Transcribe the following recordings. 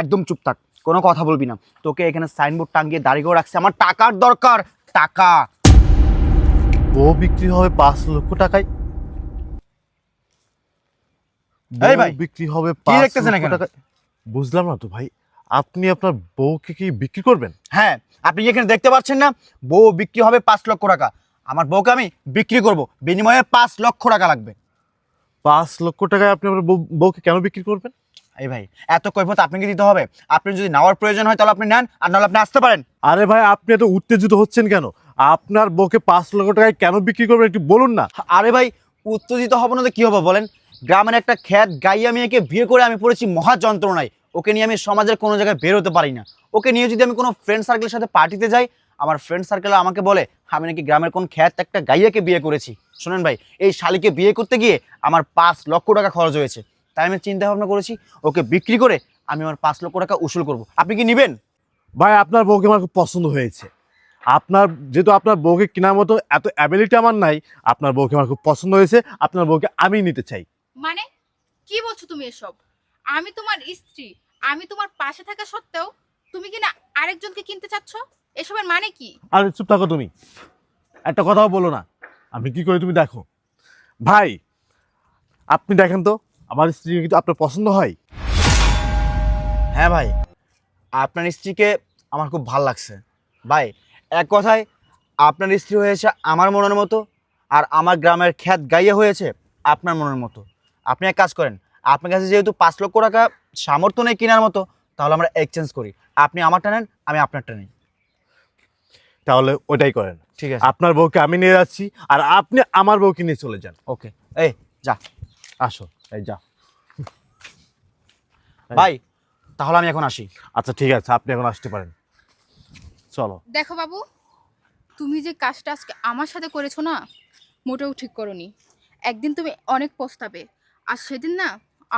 একদম চুপ থাক, কোনো কথা বলবি না। তোকে এখানে সাইনবোর্ড টাঙিয়ে দাঁড়িয়ে করে রাখছে, আমার টাকার দরকার, টাকা। বউ বিক্রি হবে 5 লক্ষ টাকায়? এই ভাই, বিক্রি হবে কি 5 দেখতেছেন লক্ষ এখানে? টাকায়? বুঝলাম না তো ভাই, আপনি আপনার বউকে কি বিক্রি করবেন? হ্যাঁ, আপনি কি এখানে দেখতে পাচ্ছেন না, বউ বিক্রি হবে 5 লক্ষ টাকা। আমার বউকে আমি বিক্রি করব, বিনিময়ে 5 লক্ষ টাকা লাগবে। 5 লক্ষ টাকায় আপনি আপনার বউকে কেন বিক্রি করবেন? এই ভাই, এত কৈফিয়ত আপনাকে দিতে হবে? আপনি যদি নেওয়ার প্রয়োজন হয় তাহলে আপনি নেন, আর নাহলে আপনি আসতে পারেন। আরে ভাই, আপনি এত উত্তেজিত হচ্ছেন কেন? আপনার বউকে 5 লক্ষ টাকায় কেন বিক্রি করবেন একটু বলুন না। আরে ভাই, উত্তেজিত হব না তো কি হবে বলেন? গ্রামের একটা খ্যাত গাইয়া মেয়েকে বিয়ে করে আমি পড়েছি মহা যন্ত্রণায়। ওকে নিয়ে আমি সমাজের কোনো জায়গায় বের হতে পারি না। ওকে নিয়ে যদি আমি কোনো ফ্রেন্ড সার্কেলের সাথে পার্টিতে যাই, আমার ফ্রেন্ড সার্কেল আমাকে বলে আমি নাকি গ্রামের কোন খ্যাত একটা গাইয়াকে বিয়ে করেছি। শোনেন ভাই, এই শালিকে বিয়ে করতে গিয়ে আমার 5 লক্ষ টাকা খরচ হয়েছে। তাই আমি চিন্তা ভাবনা করেছি ওকে বিক্রি করে আমি আমার 5 লক্ষ টাকা উসুল করব। আপনি কি নেবেন? ভাই, আপনার বউকে আমার খুব পছন্দ হয়েছে। আপনার যেহেতু আপনার বউকে কেনার মতো এত অ্যাবিলিটি আমার নাই, আপনার বউকে আমার খুব পছন্দ হয়েছে। আপনার বউকে আমি নিতে চাই। মানে কি বলছো তুমি এসব? আমি তোমার স্ত্রী, আমি তোমার পাশে থাকা সত্ত্বেও তুমি কিনা আরেকজনকে কিনতে চাচ্ছ? এসবের মানে কি? আর চুপ থাকো তুমি, একটা কথাও বলো না। আমি কি করি তুমি দেখো। ভাই, আপনি দেখেন তো আমার স্ত্রীকে কিন্তু আপনার পছন্দ হয়? হ্যাঁ ভাই, আপনার স্ত্রীকে আমার খুব ভাল লাগছে। ভাই, এক কথায় আপনার স্ত্রী হয়েছে আমার মনের মতো, আর আমার গ্রামের খ্যাত গাইয়া হয়েছে আপনার মনের মতো। আপনি এক কাজ করেন, আপনার কাছে যেহেতু 5 লক্ষ টাকা সামর্থ্য নেই কেনার মতো, তাহলে আমরা এক্সচেঞ্জ করি। আপনি আমারটা নেন, আমি আপনারটা নিই। তাহলে ওটাই করেন। ঠিক আছে, আপনার বউকে আমি নিয়ে যাচ্ছি, আর আপনি আমার বউকে নিয়ে চলে যান। ওকে। এই যা। আসো, এই যা। ভাই, তাহলে আমি এখন আসি। আচ্ছা ঠিক আছে, আপনি এখন আসতে পারেন, চলো। দেখো বাবু, তুমি যে কাজটা আজকে আমার সাথে করেছো না, মোটেও ঠিক করোনি। একদিন তুমি অনেক পস্তাবে, আর সেদিন না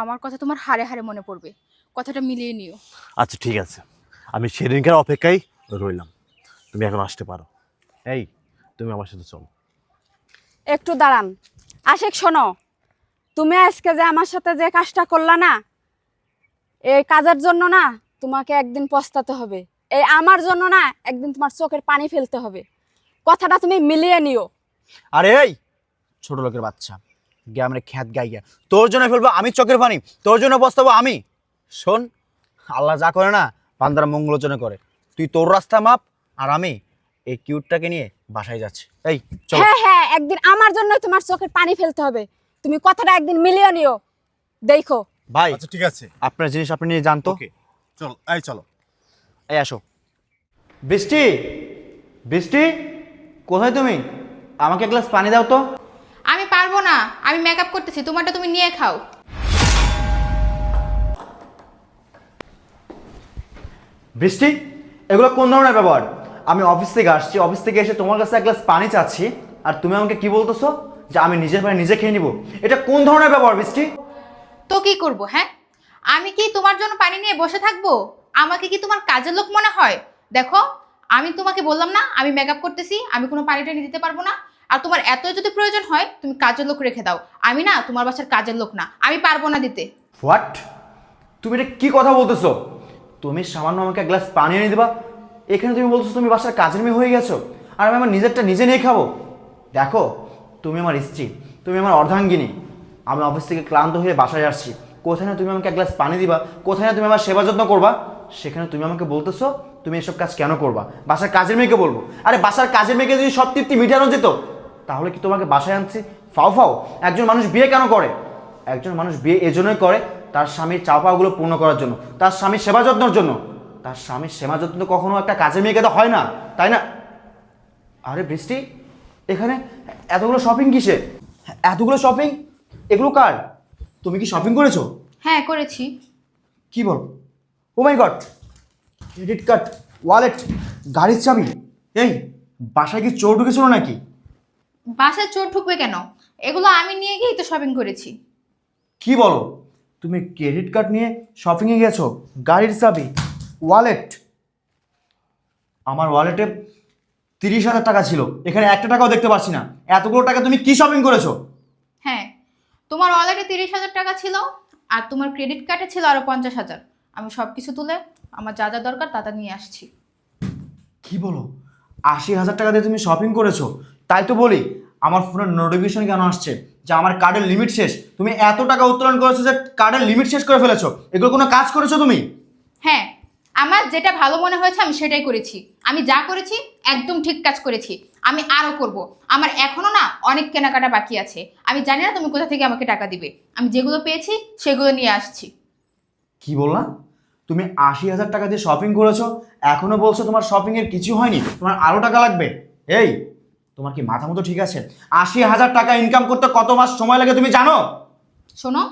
আমার কথা তোমার হাড়ে হাড়ে মনে পড়বে। কথাটা মিলিয়ে নিও। আচ্ছা ঠিক আছে, আমি সেদিনকার অপেক্ষায় রইলাম। তুমি এখন আসতে পারো। এই, তুমি আমার সাথে চলো। একটু দাঁড়ান। আশিক শোনো, তুমি আজকে যে আমার সাথে যে কাজটা করলা না, এই কাজের জন্য না তোমাকে একদিন পস্তাতে হবে। এই আমার জন্য না একদিন তোমার চোখের পানি ফেলতে হবে। কথাটা তুমি মিলিয়ে নিও। আরে এই ছোট লোকের বাচ্চা, গ্রামের খ্যাত গাইয়া, তোর জন্য ফেলবো আমি চোখের পানি, তোর জন্য বসতাবো আমি? শোন, আল্লাহ যা করে না বান্দার মঙ্গলের জন্য করে। তুই তোর রাস্তা মাপ, আর আমি এই কিউটটাকে নিয়ে বাসায় যাচ্ছি। এই চল। হ্যাঁ হ্যাঁ, একদিন আমার জন্য তোমার চোখের পানি ফেলতে হবে। তুমি কথাটা একদিন মিলিয়ে নিও। দেখো ভাই, আচ্ছা ঠিক আছে, আপনার জিনিস আপনি নিয়ে জানতো। ওকে, চলো, এই চলো। এই আসো। বৃষ্টি, বৃষ্টি, কোথায় তুমি? আমাকে এক গ্লাস পানি দাও তো। আমি পারবো না, আমি মেকআপ করতেছি, তোমারটা তুমি নিয়ে খাও। বৃষ্টি, এগুলো কোন ধরনের ব্যবহার? আমি অফিস থেকে আসছি, অফিস থেকে এসে তোমার কাছে এক গ্লাস পানি চাচ্ছি, আর তুমি আমাকে কি বলতেছো যে আমি নিজের পানি নিজে খেয়ে নিব? এটা কোন ধরনের ব্যবহার বৃষ্টি? তো কি করব? হ্যাঁ, আমি কি তোমার জন্য পানি নিয়ে বসে থাকবো? আমাকে কি তোমার কাজের লোক মনে হয়? দেখো, আমি তোমাকে বললাম না আমি মেকআপ করতেছি, আমি কোনো পানি টানি দিতে পারবো না। আর তোমার এত যদি প্রয়োজন হয় তুমি কাজের লোক রেখে দাও। আমি না তোমার বাসার কাজের লোক না, আমি পারবো না দিতে। হোয়াট? তুমি এটা কি কথা বলতেছো? তুমি সামান্য আমাকে এক গ্লাস পানি এনে দিবা, এখানে তুমি বলতেছো তুমি বাসার কাজের মেয়ে হয়ে গেছো, আর আমি আমার নিজেরটা নিজে নিয়ে খাবো? দেখো, তুমি আমার স্ত্রী, তুমি আমার অর্ধাঙ্গিনী। আমি অফিস থেকে ক্লান্ত হয়ে বাসায় আসছি, কোথায় না তুমি আমাকে এক গ্লাস পানি দিবা, কোথায় না তুমি আমার সেবা যত্ন করবা, সেখানে তুমি আমাকে বলতেছো তুমি এসব কাজ কেন করবা? বাসার কাজের মেয়েকে বলবো। আরে বাসার কাজের মেয়েকে যদি সব তৃপ্তি মিটানো যেত, তাহলে কি তোমাকে বাসায় আনছি ফাও ফাও? একজন মানুষ বিয়ে কেন করে? একজন মানুষ বিয়ে এজন্যই করে তার স্বামীর চাওয়াগুলো পূর্ণ করার জন্য, তার স্বামীর সেবা যত্নের জন্য। তার স্বামীর সেবা যত্ন তো কখনো একটা কাজের মেয়েকে তো হয় না, তাই না? আরে বৃষ্টি, এখানে এতগুলো শপিং কিসে? এতগুলো শপিং, এগুলো কার? তুমি কি শপিং করেছো? হ্যাঁ করেছি। কি বল? ও মাই গড, ক্রেডিট কার্ড, ওয়ালেট, গাড়ির চাবি। এই বাসায় কি চোর ঢুকেছিল নাকি? বাসায় চোর ঢুকবে কেন? এগুলো আমি নিয়ে গিয়েই তো শপিং করেছি। কি বলো? তুমি ক্রেডিট কার্ড নিয়ে শপিংয়ে গেছো, গাড়ির চাবি, ওয়ালেট? আমার ওয়ালেটে 30,000 টাকা ছিল, এখানে একটা টাকাও দেখতে পাচ্ছি না। এতগুলো টাকা তুমি কি শপিং করেছো? হ্যাঁ, তোমার ওয়ালেটে 30,000 টাকা ছিল, আর তোমার ক্রেডিট কার্ডে ছিল আরো 50,000। আমি সব কিছু তুলে আমার যা যা দরকার তা তা নিয়ে আসছি। কি বলো, 80,000 টাকা দিয়ে তুমি শপিং করেছো? তাই তো বলি, আমার ফোনে নোটিফিকেশন কেন আসছে যে আমার কার্ডের লিমিট শেষ? তুমি এত টাকা উত্তোলন করেছো যে কার্ডের লিমিট শেষ করে ফেলেছো। এগুলো কোনো কাজ করেছো তুমি? হ্যাঁ, আমার যেটা ভালো মনে হয়েছে আমি সেটাই করেছি। আমি যা করেছি একদম ঠিক কাজ করেছি। আমি আরও করব। আমার এখনো না অনেক কেনাকাটা বাকি আছে। আমি জানি না তুমি কোথা থেকে আমাকে টাকা দিবে। আমি যেগুলো পেয়েছি সেগুলো নিয়ে আসছি। কি বললা? তুমি 80,000 টাকা দিয়ে শপিং করেছো, এখনো বলছো তোমার শপিং এর কিছু হয়নি, তোমার আরো টাকা লাগবে? এই, তোমার কি মাথা মতো ঠিক আছে? 80,000 টাকা ইনকাম করতে কত মাস সময় লাগে তুমি জানো? শোনো,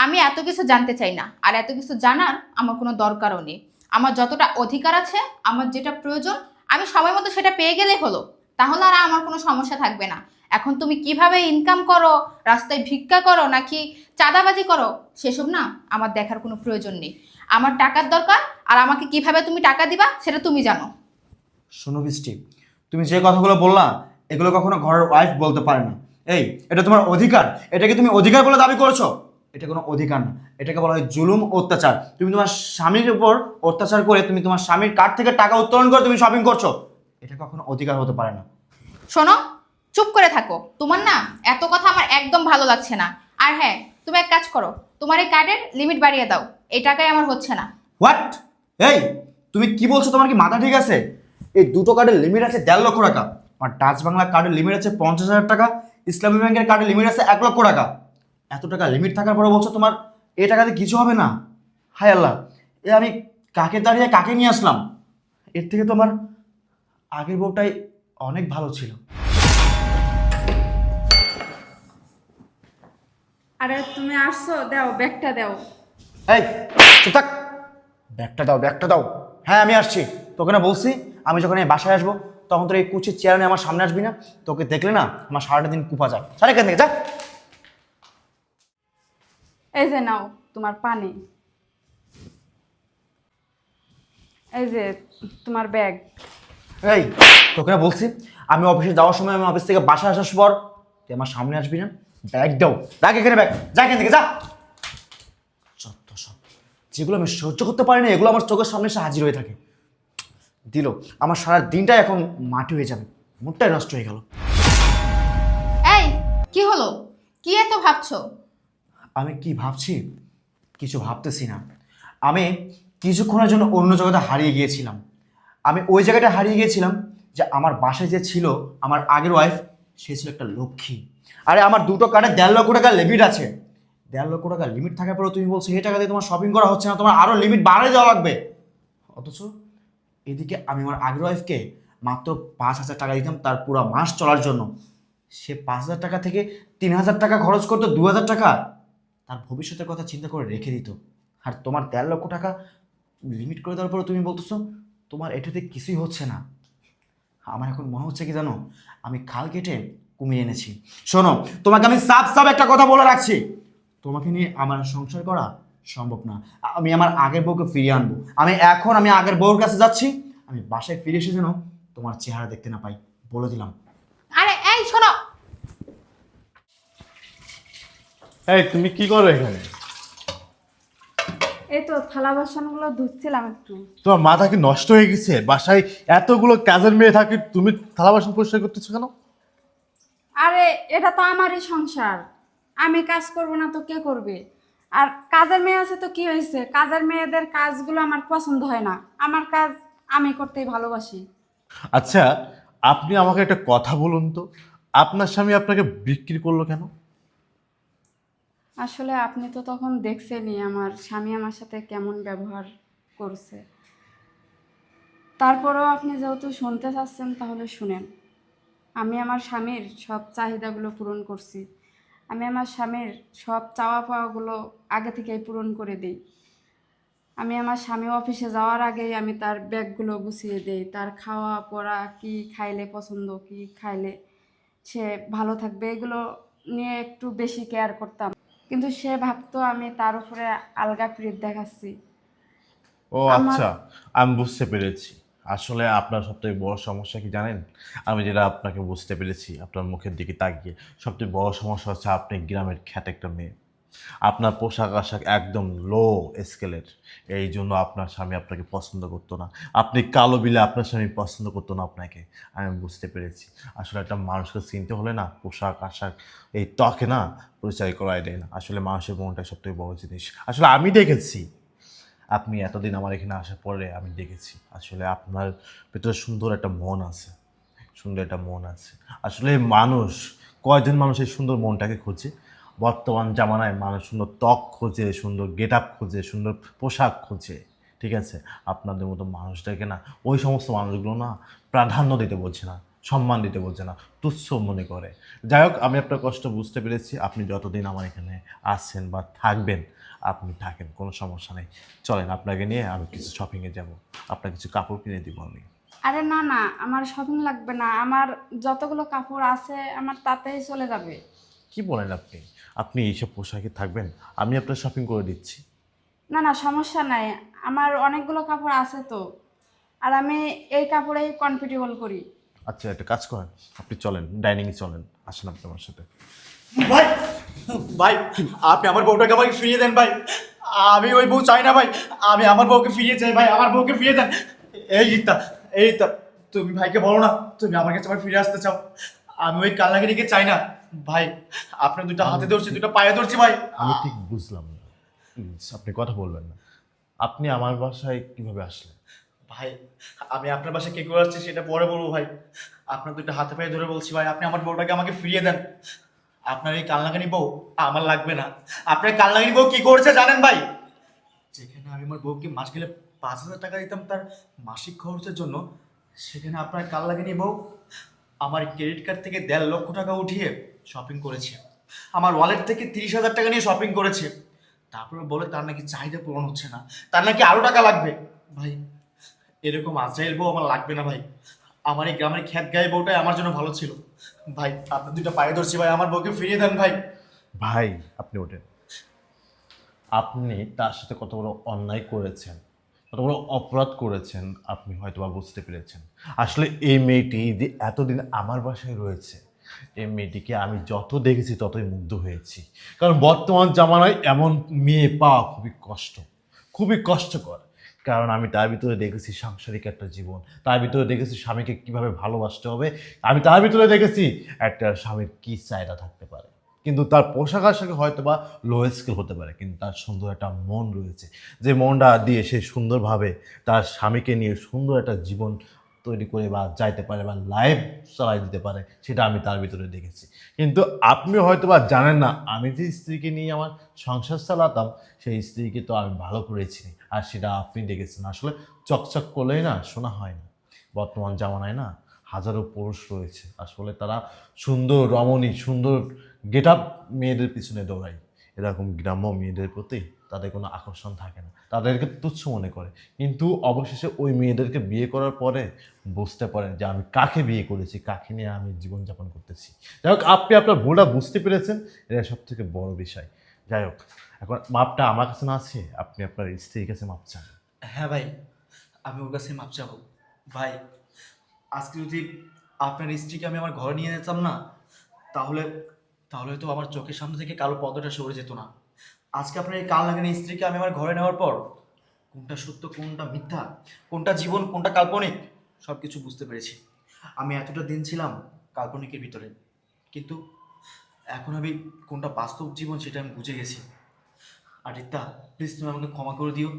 আমি এত কিছু জানতে চাই না, আর এত কিছু জানার আমার কোনো দরকারও নেই। আমার যতটা অধিকার আছে, আমার যেটা প্রয়োজন, আমি সময় মতো সেটা পেয়ে গেলেই হলো। তাহলে আর আমার কোনো সমস্যা থাকবে না। এখন তুমি কিভাবে ইনকাম করো, রাস্তায় ভিক্ষা করো নাকি চাঁদাবাজি করো, সেসব না আমার দেখার কোনো প্রয়োজন নেই। আমার টাকার দরকার, আর আমাকে কিভাবে তুমি টাকা দিবা সেটা তুমি জানো। শোনো বৃষ্টি, তুমি যে কথাগুলো বললা এগুলো কখনো ঘরের ওয়াইফ বলতে পারে না। এই, এটা তোমার অধিকার। এটাকে তুমি অধিকার বলে দাবি করেছো? এটা কোনো অধিকার না, এটাকে বলা হয় জুলুম, অত্যাচার। তুমি তোমার স্বামীর উপর অত্যাচার করে তুমি তোমার স্বামীর কার্ড থেকে টাকা উত্তোলন করে তুমি শপিং করছো। এটা কখনো অধিকার হতে পারে না। শোনো, চুপ করে থাকো। তোমার না এত কথা আমার একদম ভালো লাগছে না। আর হ্যাঁ, তুমি এক কাজ করো, তোমার এই কার্ডের লিমিট বাড়িয়ে দাও। এই টাকায় আমার হচ্ছে না। হোয়াট? এই, তুমি কি বলছো? তোমার কি মাথা ঠিক আছে? এই দুটো কার্ডের লিমিট আছে 1.5 লক্ষ টাকা। আমার টাচ বাংলা কার্ডের লিমিট আছে 50,000 টাকা, ইসলামী ব্যাংকের কার্ডের লিমিট আছে 1 লক্ষ টাকা। এত টাকা লিমিট থাকার পরে বলছো তোমার এই টাকাতে কিছু হবে না? হায় আল্লাহ, এ আমি কাকে দাঁড়িয়ে কাকে নিয়ে আসলাম? এর থেকে তো আমার আগের বউটাই অনেক ভালো ছিল। আরে তুমি আসছো, দাও ব্যাগটা দাও। এই, চুপ থাক। ব্যাগটা দাও, ব্যাগটা দাও। হ্যাঁ, আমি আসছি। তোকে না বলছি আমি যখন এই বাসায় আসবো তখন তোর এই কুচির চেয়ার নিয়ে আমার সামনে আসবি না। তোকে দেখলে না আমার সারাটা দিন কুপা যায়। সারা এখান থেকে যা। এই যে নাও তোমার পানি, এই যে তোমার ব্যাগ। এই, তোকে না বলছি আমি অফিসে যাওয়ার সময়, আমি অফিস থেকে বাসায় আসার পর তুই আমার সামনে আসবি না। ব্যাগ দাও, রাখ এখানে ব্যাগ, যা এখান থেকে যা। যত সব, যেগুলো আমি সহ্য করতে পারি না এগুলো আমার চোখের সামনে এসে হাজির হয়ে থাকে। দিল, আমার সারা দিনটাই এখন মাটি হয়ে যাবে, মুডটাই নষ্ট হয়ে গেল। এই, কি হলো? কি এত ভাবছো? আমি কি ভাবছি? কিছু ভাবতেছি না। আমি কিছুক্ষণের জন্য অন্য জগতে হারিয়ে গিয়েছিলাম। আমি ওই জায়গাটা হারিয়ে গিয়েছিলাম যে আমার বাসায় যে ছিল আমার আগের ওয়াইফ, সে ছিল একটা লক্ষ্মী। আরে আমার দুটো কার্ডে 1.5 লক্ষ টাকার লিমিট আছে। 1.5 লক্ষ টাকার লিমিট থাকার পরেও তুমি বলছো এই টাকা দিয়ে তোমার শপিং করা হচ্ছে না, তোমার আরও লিমিট বাড়িয়ে দেওয়া লাগবে। অথচ এদিকে আমি আমার আগের ওয়াইফকে মাত্র 5,000 টাকা দিতাম তার পুরো মাস চলার জন্য। সে 5,000 টাকা থেকে 3,000 টাকা খরচ করতো, 2,000 টাকা তার ভবিষ্যতের কথা চিন্তা করে রেখে দিত। আর তোমার 1.5 লক্ষ টাকা লিমিট করে দেওয়ার পরে তুমি বলতেছো তোমার এটাতে কিছুই হচ্ছে না। আমার এখন মনে হচ্ছে কি জানো, আমি খাল কেটে কুমির এনেছি। শোনো, তোমাকে আমি সাফ সাফ একটা কথা বলে রাখছি, তোমাকে নিয়ে আমার সংসার করা সম্ভব না। আমি আমার আগের বউকে ফিরিয়ে আনবো। আমি আগের বউর কাছে যাচ্ছি। আমি বাসায় ফিরে এসে যেন তোমার চেহারা দেখতে না পাই, বলে দিলাম। আরে এই শোনো, এই তুমি কি করো এখানে? এই তো থালা বাসনগুলো ধুচ্ছিলাম একটু। তোমার মাথা কি নষ্ট হয়ে গেছে? বাসায় এতগুলো কাজের মেয়ে থাকে, তুমি থালা বাসন পরিষ্কার করতেছো কেন? আরে এটা তো আমারই সংসার, আমি কাজ করব না তো কে করবে? আর কাজের মেয়ে আছে তো কি হয়েছে, কাজের মেয়েদের কাজগুলো আমার পছন্দ হয় না। আমার কাজ আমি করতেই ভালোবাসি। আচ্ছা, আপনি আমাকে একটা কথা বলুন তো, আপনার স্বামী আপনাকে বিক্রি করলো কেন? আসলে আপনি তো তখন দেখছেনই আমার স্বামী আমার সাথে কেমন ব্যবহার করছে। তারপরেও আপনি যেহেতু শুনতে চাচ্ছেন তাহলে শুনেন। আমি আমার স্বামীর সব চাহিদাগুলো পূরণ করছি। আমি আমার স্বামীর সব চাওয়া পাওয়াগুলো আগে থেকেই পূরণ করে দিই। আমি আমার স্বামী অফিসে যাওয়ার আগেই আমি তার ব্যাগগুলো গুছিয়ে দেই। তার খাওয়া পরা, কি খাইলে পছন্দ, কি খাইলে সে ভালো থাকবে, এগুলো নিয়ে একটু বেশি কেয়ার করতাম। কিন্তু সে ভাবতো আমি তার উপরে আলগা প্রীত দেখাচ্ছি। ও আমার- আচ্ছা, আমি বুঝতে পেরেছি। আসলে আপনার সবথেকে বড় সমস্যা কি জানেন? আমি যেটা আপনাকে বুঝতে পেরেছি আপনার মুখের দিকে তাকিয়ে, সবথেকে বড় সমস্যা হচ্ছে আপনি গ্রামের খ্যাত একটা মেয়ে। আপনার পোশাক আশাক একদম লো স্কেলের, এই জন্য আপনার স্বামী আপনাকে পছন্দ করতো না। আপনি কালো বিলে আপনার স্বামী পছন্দ করতো না আপনাকে, আমি বুঝতে পেরেছি। আসলে একটা মানুষকে চিনতে হলে না পোশাক আশাক এই ত্বকে না পরিচয় করাই দেয় না, আসলে মানুষের মনটা সবথেকে বড় জিনিস। আসলে আমি দেখেছি আপনি এতদিন আমার এখানে আসার পরে আমি দেখেছি আসলে আপনার ভিতরে সুন্দর একটা মন আছে, সুন্দর একটা মন আছে। আসলে মানুষ কয়জন মানুষ এই সুন্দর মনটাকে খোঁজে? বর্তমান জামানায় মানুষ সুন্দর ত্বক খোঁজে, সুন্দর গেট আপ খোঁজে, সুন্দর পোশাক খোঁজে। ঠিক আছে, আপনাদের মতো মানুষটাকে না ওই সমস্ত মানুষগুলো না প্রাধান্য দিতে বলছে না, সম্মান দিতে বলছে না, তুচ্ছ মনে করে। যাই হোক, আমি আপনার কষ্ট বুঝতে পেরেছি। আপনি যতদিন আমার এখানে আসছেন বা থাকবেন আপনি থাকেন, কোনো সমস্যা নেই। চলেন আপনাকে নিয়ে আমি কিছু শপিংয়ে যাব, আপনার কিছু কাপড় কিনে দিব আমি। আরে না না, আমার শপিং লাগবে না, আমার যতগুলো কাপড় আছে আমার তাতেই চলে যাবে। কি বলেন আপনি? আপনি এইসব পোশাকে থাকবেন? আমি আপনার শপিং করে দিচ্ছি। না না, সমস্যা নাই, আমার অনেকগুলো কাপড় আছে তো, আর আমি এই কাপড়েই কমফোর্টেবল করি। আচ্ছা, একটা কাজ করেন, আপনি চলেন ডাইনিংয়ে চলেন, আসেন আপনি আমার সাথে। ভাই ভাই আপনি আমার বউটাকে আমাকে ফিরিয়ে দেন ভাই, আমি ওই বউ চাই না ভাই, আমি আমার বউকে ফিরিয়ে চাই ভাই, আমার বউকে ফিরিয়ে দেন। এই রিতা, এই রিতা, তুমি ভাইকে বলো না তুমি আমার কাছে আবার ফিরে আসতে চাও, আমি ওই কালনাগিরিকে চাই না ভাই। আপনার দুটো হাতে ধরছি, দুটো পায়ে ধরছি ভাই। আমি ঠিক বুঝলাম না, প্লিজ আপনি কথা বলবেন না। আপনি আমার বাসায় কিভাবে আসলেন? ভাই আমি আপনার বাসায় কে করে আসছি সেটা পরে বলবো ভাই, আপনার দুটো হাতে পায়ে ধরে বলছি ভাই, আপনি আমার বউটাকে আমাকে ফিরিয়ে দেন। আপনার এই কালনাগানি বউ আমার লাগবে না। আপনার কালনাগানি বউ কি করেছে জানেন ভাই? যেখানে আমি আমার বউকে মাস গেলে 5,000 টাকা দিতাম তার মাসিক খরচের জন্য, সেখানে আপনার কালনাগানি বউ আমার ক্রেডিট কার্ড থেকে 1.5 লক্ষ টাকা উঠিয়ে শপিং করেছে, আমার ওয়ালেট থেকে 30,000 টাকা নিয়ে শপিং করেছে। তারপরে বলে তার নাকি চাহিদা পূরণ হচ্ছে না, তার নাকি আরো টাকা লাগবে। ভাই এরকম আজরাইল বউ আমার লাগবে না ভাই, আমার এই গ্রামের খ্যাত গায়ে বউটাই আমার জন্য ভালো ছিল। ভাই আপনার দুটো পায়ে ধরছি ভাই, আমার বউকে ফিরিয়ে দেন ভাই। ভাই আপনি ওঠেন। আপনি তার সাথে কত বড় অন্যায় করেছেন, কত বড় অপরাধ করেছেন আপনি হয়তো বা বুঝতে পেরেছেন। আসলে এই মেয়েটি যে এতদিন আমার বাসায় রয়েছে, এই মেয়েটিকে আমি যত দেখেছি ততই মুগ্ধ হয়েছি। কারণ বর্তমান জামানায় এমন মেয়ে পাওয়া খুবই কষ্ট, খুবই কষ্টকর। কারণ আমি তার ভিতরে দেখেছি সাংসারিক একটা জীবন, তার ভিতরে দেখেছি স্বামীকে কিভাবে ভালোবাসতে হবে, আমি তার ভিতরে দেখেছি একটা স্বামীর কী চাহিদা থাকতে পারে। কিন্তু তার পোশাক আশাকে হয়তো বা লো স্কেল হতে পারে, কিন্তু তার সুন্দর একটা মন রয়েছে, যে মনটা দিয়ে সে সুন্দরভাবে তার স্বামীকে নিয়ে সুন্দর একটা জীবন তৈরি করে বা যাইতে পারে বা লাইফ চালাই দিতে পারে, সেটা আমি তার ভিতরে দেখেছি। কিন্তু আপনি হয়তো বা জানেন না, আমি যে স্ত্রীকে নিয়ে আমার সংসার চালাতাম সেই স্ত্রীকে তো আমি ভালো করেছি, আর সেটা আপনি দেখেছেন। আসলে চকচক করলেই না শোনা হয় না, বর্তমান জামানায় না হাজারো পুরুষ রয়েছে, আসলে তারা সুন্দর রমণী, সুন্দর গেট আপ মেয়েদের পিছনে দৌড়ায়। এরকম গ্রাম্য মেয়েদের প্রতি তাদের কোনো আকর্ষণ থাকে না, তাদেরকে তুচ্ছ মনে করে। কিন্তু অবশেষে ওই মেয়েদেরকে বিয়ে করার পরে বুঝতে পারেন যে আমি কাকে বিয়ে করেছি, কাকে নিয়ে আমি জীবনযাপন করতেছি। যাই হোক, আপনি আপনার ভুলটা বুঝতে পেরেছেন, এটা সব থেকে বড় বিষয়। যাই হোক, এখন মাপটা আমার কাছে না আছে, আপনি আপনার স্ত্রীর কাছে মাপ চান। হ্যাঁ ভাই, আমি ওর কাছে মাপ চাবো। ভাই আজকে যদি আপনার স্ত্রীকে আমি আমার ঘরে নিয়ে যেতাম না, তাহলে তাহলে তো আমার চোখের সামনে থেকে কালো পর্দাটা সরে যেত না। আজকে আপনার এই কাল লাগানো স্ত্রীকে আমি আমার ঘরে নেওয়ার পর কোনটা সত্য কোনটা মিথ্যা, কোনটা জীবন কোনটা কাল্পনিক সব কিছু বুঝতে পেরেছি। আমি এতটা দিন ছিলাম কাল্পনিকের ভিতরে, কিন্তু এখন আমি কোনটা বাস্তব জীবন সেটা আমি বুঝে গেছি। আর রিতা প্লিজ তুমি আমাকে ক্ষমা করে দিও,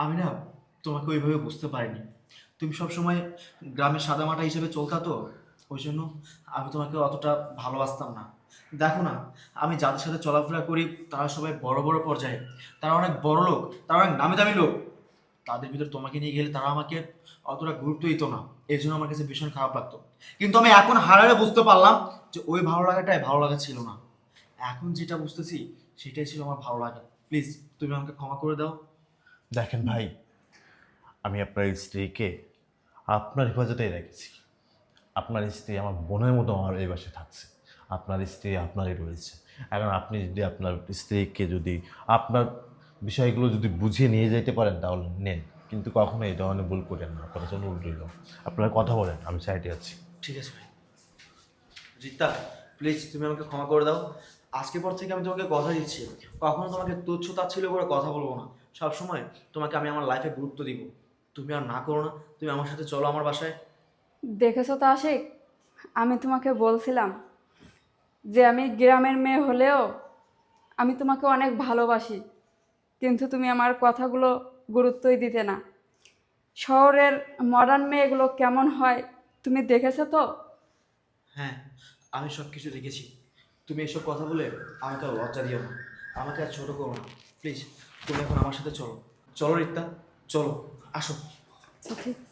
আমি না তোমাকে ওইভাবে বুঝতে পারিনি। তুমি সবসময় গ্রামের সাদামাটা হিসেবে চলতা তো, ওই জন্য আমি তোমাকে অতটা ভালোবাসতাম না। দেখো না, আমি যাদের সাথে চলাফেরা করি তারা সবাই বড় বড় পর্যায়ে, তারা অনেক বড় লোক, তারা অনেক নামি দামি লোক। তাদের ভিতর তোমাকে নিয়ে গেলে তারা আমাকে অতটা গুরুত্ব দিত না, এই জন্য আমার কাছে ভীষণ খারাপ লাগতো। কিন্তু আমি এখন হারারে বুঝতে পারলাম যে ওই ভালো লাগাটাই ভালো লাগা ছিল না, এখন যেটা বুঝতেছি সেটাই ছিল আমার ভালো লাগা। প্লিজ তুমি আমাকে ক্ষমা করে দাও। দেখেন ভাই, আমি আপনার স্ত্রীকে আপনার হেফাজতেই রেখেছি। আপনার স্ত্রী আমার বোনের মতো আমার এই বাসায় থাকছে, আপনার স্ত্রী আপনারই রয়েছে। এখন আপনি যদি আপনার স্ত্রীকে যদি আপনার বিষয়গুলো যদি বুঝিয়ে নিয়ে যেতে পারেন তাহলে নেন, কিন্তু কখনো এই ধরনের ভুল করেন না, আপনার জন্য উল্টো দিল। আপনারা কথা বলেন, আমি সাইডে আছি। ঠিক আছে ভাই। রিতা প্লিজ তুমি আমাকে ক্ষমা করে দাও, আজকের পর থেকে আমি তোমাকে কথা দিচ্ছি, কখনো তোমাকে তুচ্ছ তাচ্ছিল্য করে কথা বলবো না। সবসময় তোমাকে আমি আমার লাইফে গুরুত্ব দিব। তুমি আর না করো না, তুমি আমার সাথে চলো আমার বাসায়। দেখেছো তো আশিক, আমি তোমাকে বলছিলাম যে আমি গ্রামের মেয়ে হলেও আমি তোমাকে অনেক ভালোবাসি, কিন্তু তুমি আমার কথাগুলো গুরুত্বই দিতে না। শহরের মডার্ন মেয়েগুলো কেমন হয় তুমি দেখেছো তো? হ্যাঁ, আমি সব কিছু দেখেছি। তুমি এসব কথা বলে আমাকে আর লজ্জা দিও না, আমাকে আর ছোটো করো না প্লিজ। তুমি এখন আমার সাথে চলো। চলো রিক্তা, চলো, আসো। ঠিক